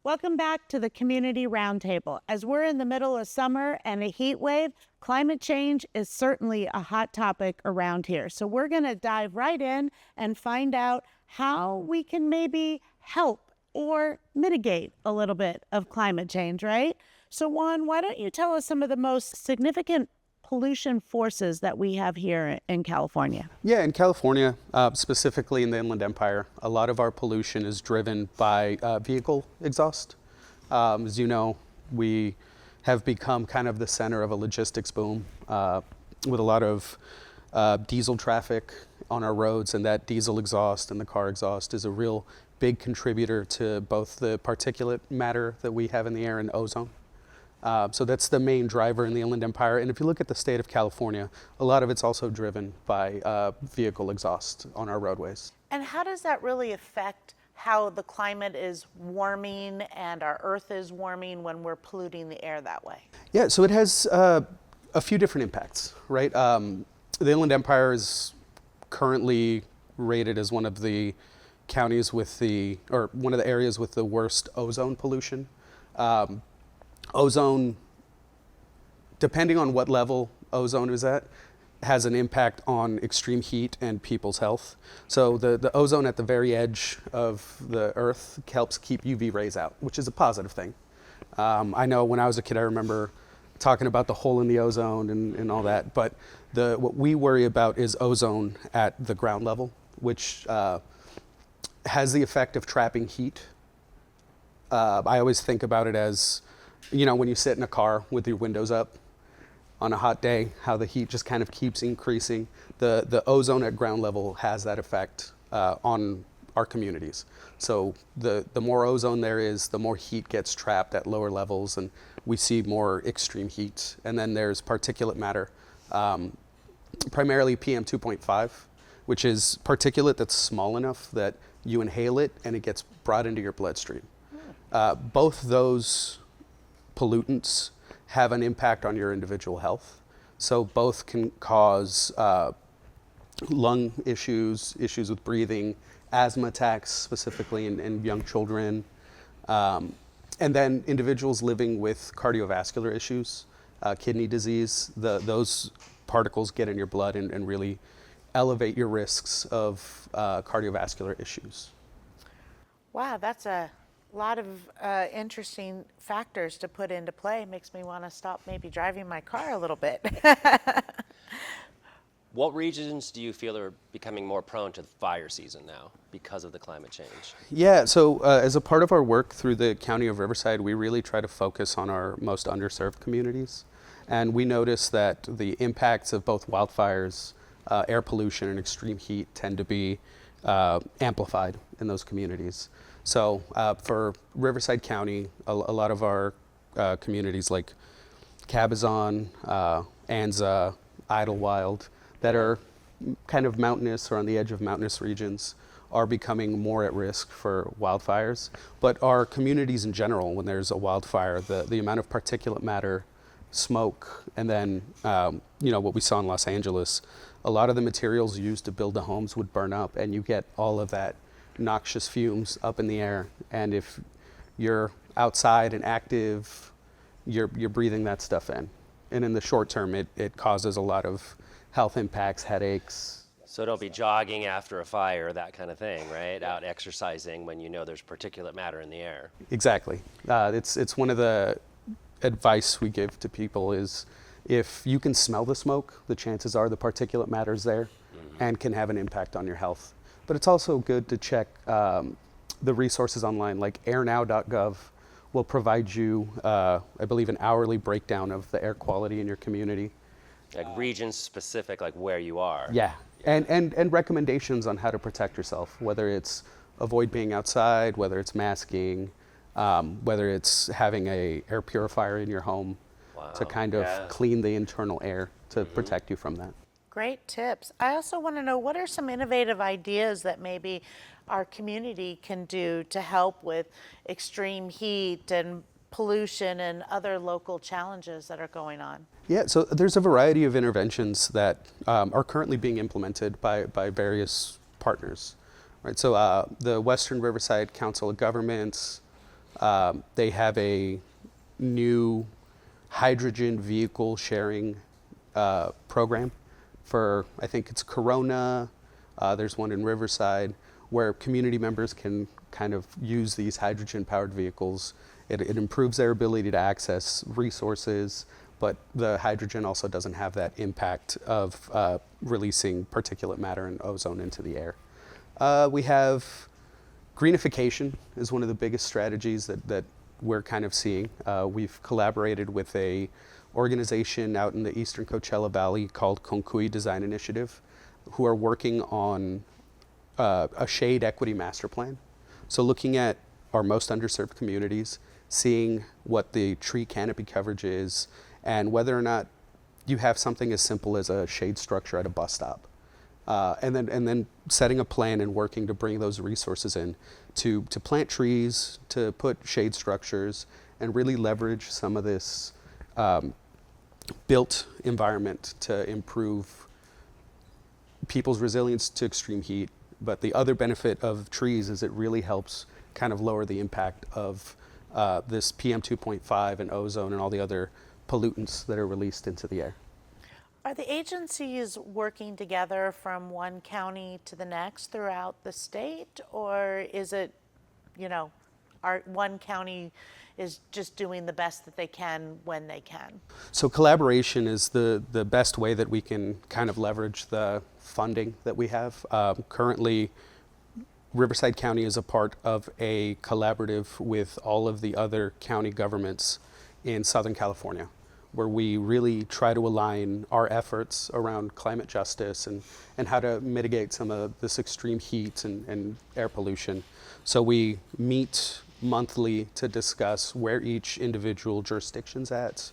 Welcome back to the Community Roundtable. As we're in the middle of summer and a heat wave, climate change is certainly a hot topic around here. So we're going to dive right in and find out how we can maybe help or mitigate a little bit of climate change, right? So Juan, why don't you tell us some of the most significant pollution forces that we have here in California? Yeah, in California, specifically in the Inland Empire, a lot of our pollution is driven by vehicle exhaust. As you know, we have become kind of the center of a logistics boom with a lot of diesel traffic on our roads, and that diesel exhaust and the car exhaust is a real big contributor to both the particulate matter that we have in the air and ozone. So that's the main driver in the Inland Empire. And if you look at the state of California, a lot of it's also driven by vehicle exhaust on our roadways. And how does that really affect how the climate is warming and our earth is warming when we're polluting the air that way? Yeah, so it has a few different impacts, right? The Inland Empire is currently rated as one of the counties with one of the areas with the worst ozone pollution. Ozone, depending on what level ozone is at, has an impact on extreme heat and people's health. So the ozone at the very edge of the earth helps keep UV rays out, which is a positive thing. I know when I was a kid, I remember talking about the hole in the ozone and all that, but what we worry about is ozone at the ground level, which has the effect of trapping heat. I always think about it as, you know, when you sit in a car with your windows up on a hot day, how the heat just kind of keeps increasing. The ozone at ground level has that effect on our communities. So the more ozone there is, the more heat gets trapped at lower levels, and we see more extreme heat. And then there's particulate matter, primarily PM 2.5, which is particulate that's small enough that you inhale it and it gets brought into your bloodstream. Both those pollutants have an impact on your individual health. So both can cause lung issues with breathing, asthma attacks specifically in young children, and then individuals living with cardiovascular issues, kidney disease. Those particles get in your blood and really elevate your risks of cardiovascular issues. Wow, that's a lot of interesting factors to put into play. Makes me want to stop maybe driving my car a little bit. What regions do you feel are becoming more prone to the fire season now because of the climate change? Yeah, so as a part of our work through the County of Riverside, we really try to focus on our most underserved communities. And we notice that the impacts of both wildfires, air pollution, and extreme heat tend to be amplified in those communities. So for Riverside County, a lot of our communities like Cabazon, Anza, Idlewild, that are kind of mountainous or on the edge of mountainous regions, are becoming more at risk for wildfires. But our communities in general, when there's a wildfire, the amount of particulate matter, smoke, and then what we saw in Los Angeles, a lot of the materials used to build the homes would burn up, and you get all of that noxious fumes up in the air. And if you're outside and active, you're breathing that stuff in. And in the short term, it causes a lot of health impacts, headaches. So don't be jogging after a fire, that kind of thing, right? Out exercising when you know there's particulate matter in the air. Exactly. It's one of the advice we give to people is if you can smell the smoke, the chances are the particulate matter is there and can have an impact on your health. But it's also good to check the resources online, like airnow.gov will provide you, I believe, an hourly breakdown of the air quality in your community. Like region specific, like where you are. Yeah, and recommendations on how to protect yourself, whether it's avoid being outside, whether it's masking, whether it's having a air purifier in your home to kind of clean the internal air to protect you from that. Great tips. I also want to know, what are some innovative ideas that maybe our community can do to help with extreme heat and pollution and other local challenges that are going on? Yeah, so there's a variety of interventions that are currently being implemented by various partners. Right, so the Western Riverside Council of Governments, They have a new hydrogen vehicle sharing program for, I think it's Corona, there's one in Riverside, where community members can kind of use these hydrogen powered vehicles. It improves their ability to access resources, but the hydrogen also doesn't have that impact of releasing particulate matter and ozone into the air. We have greenification is one of the biggest strategies that we're kind of seeing. We've collaborated with a organization out in the Eastern Coachella Valley called Konkui Design Initiative, who are working on a shade equity master plan. So looking at our most underserved communities, seeing what the tree canopy coverage is, and whether or not you have something as simple as a shade structure at a bus stop. And then setting a plan and working to bring those resources in to plant trees, to put shade structures, and really leverage some of this built environment to improve people's resilience to extreme heat. But the other benefit of trees is it really helps kind of lower the impact of this PM 2.5 and ozone and all the other pollutants that are released into the air. Are the agencies working together from one county to the next throughout the state, or is it, one county is just doing the best that they can when they can? So collaboration is the best way that we can kind of leverage the funding that we have. Currently, Riverside County is a part of a collaborative with all of the other county governments in Southern California, where we really try to align our efforts around climate justice and how to mitigate some of this extreme heat and air pollution. So we meet monthly to discuss where each individual jurisdiction's at,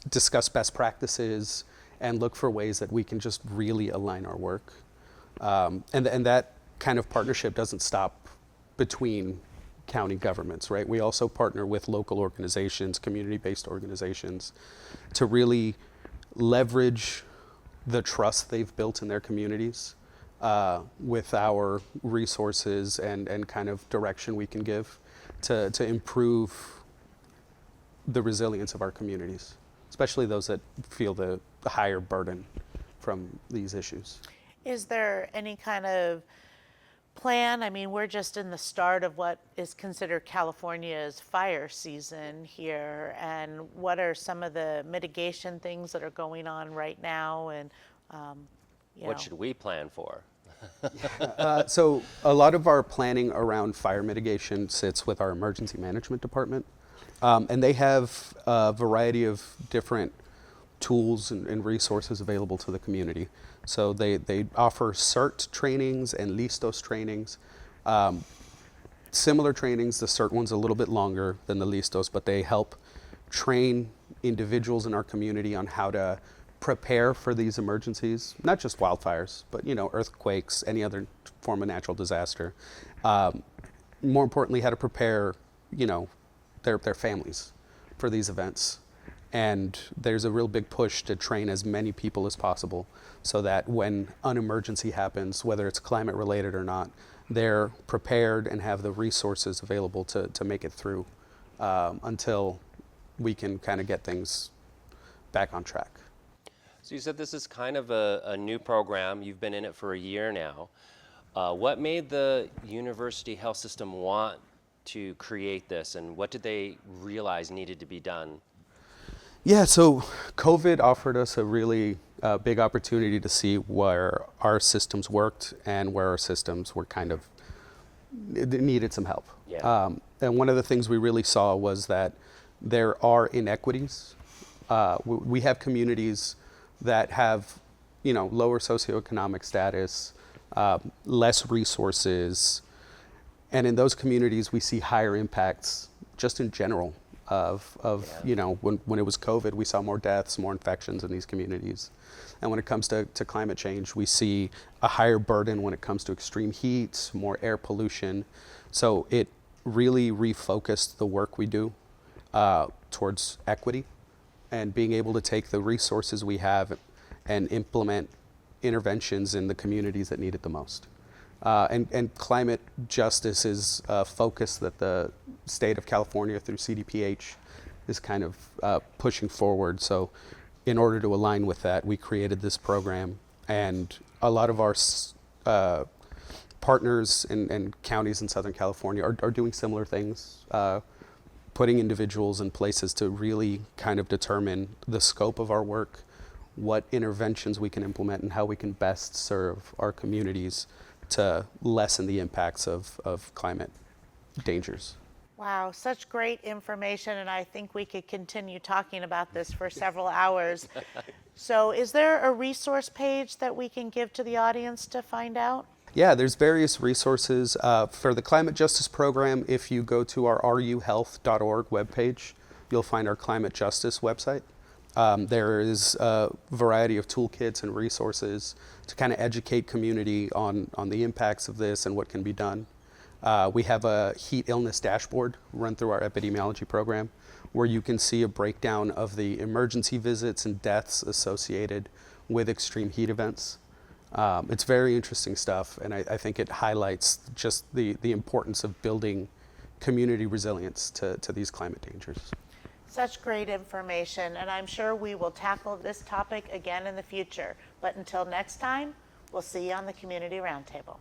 discuss best practices, and look for ways that we can just really align our work. And that kind of partnership doesn't stop between county governments, right? We also partner with local organizations, community-based organizations, to really leverage the trust they've built in their communities with our resources and kind of direction we can give to improve the resilience of our communities, especially those that feel the higher burden from these issues. Is there any kind of plan? I mean, we're just in the start of what is considered California's fire season here, and what are some of the mitigation things that are going on right now? And what should we plan for? So a lot of our planning around fire mitigation sits with our emergency management department, and they have a variety of different tools and resources available to the community. So they offer CERT trainings and LISTOS trainings. Similar trainings, the CERT one's a little bit longer than the LISTOS, but they help train individuals in our community on how to prepare for these emergencies, not just wildfires, but earthquakes, any other form of natural disaster. More importantly, how to prepare their families for these events. And there's a real big push to train as many people as possible so that when an emergency happens, whether it's climate related or not, they're prepared and have the resources available to make it through until we can kind of get things back on track. So you said this is kind of a new program. You've been in it for a year now. What made the university health system want to create this, and what did they realize needed to be done? Yeah, so COVID offered us a really big opportunity to see where our systems worked and where our systems were kind of needed some help. Yeah. And one of the things we really saw was that there are inequities. We have communities that have, lower socioeconomic status, less resources, and in those communities we see higher impacts just in general of when it was COVID, we saw more deaths, more infections in these communities. And when it comes to climate change, we see a higher burden when it comes to extreme heat, more air pollution. So it really refocused the work we do towards equity and being able to take the resources we have and implement interventions in the communities that need it the most. And climate justice is a focus that the state of California through CDPH is kind of pushing forward. So in order to align with that, we created this program, and a lot of our partners and counties in Southern California are doing similar things, putting individuals in places to really kind of determine the scope of our work, what interventions we can implement, and how we can best serve our communities to lessen the impacts of climate dangers. Wow, such great information, and I think we could continue talking about this for several hours. So is there a resource page that we can give to the audience to find out? Yeah, there's various resources. For the climate justice program, if you go to our ruhealth.org webpage, you'll find our climate justice website. There is a variety of toolkits and resources to kind of educate community on the impacts of this and what can be done. We have a heat illness dashboard run through our epidemiology program where you can see a breakdown of the emergency visits and deaths associated with extreme heat events. It's very interesting stuff, and I think it highlights just the importance of building community resilience to these climate dangers. Such great information, and I'm sure we will tackle this topic again in the future. But until next time, we'll see you on the Community Roundtable.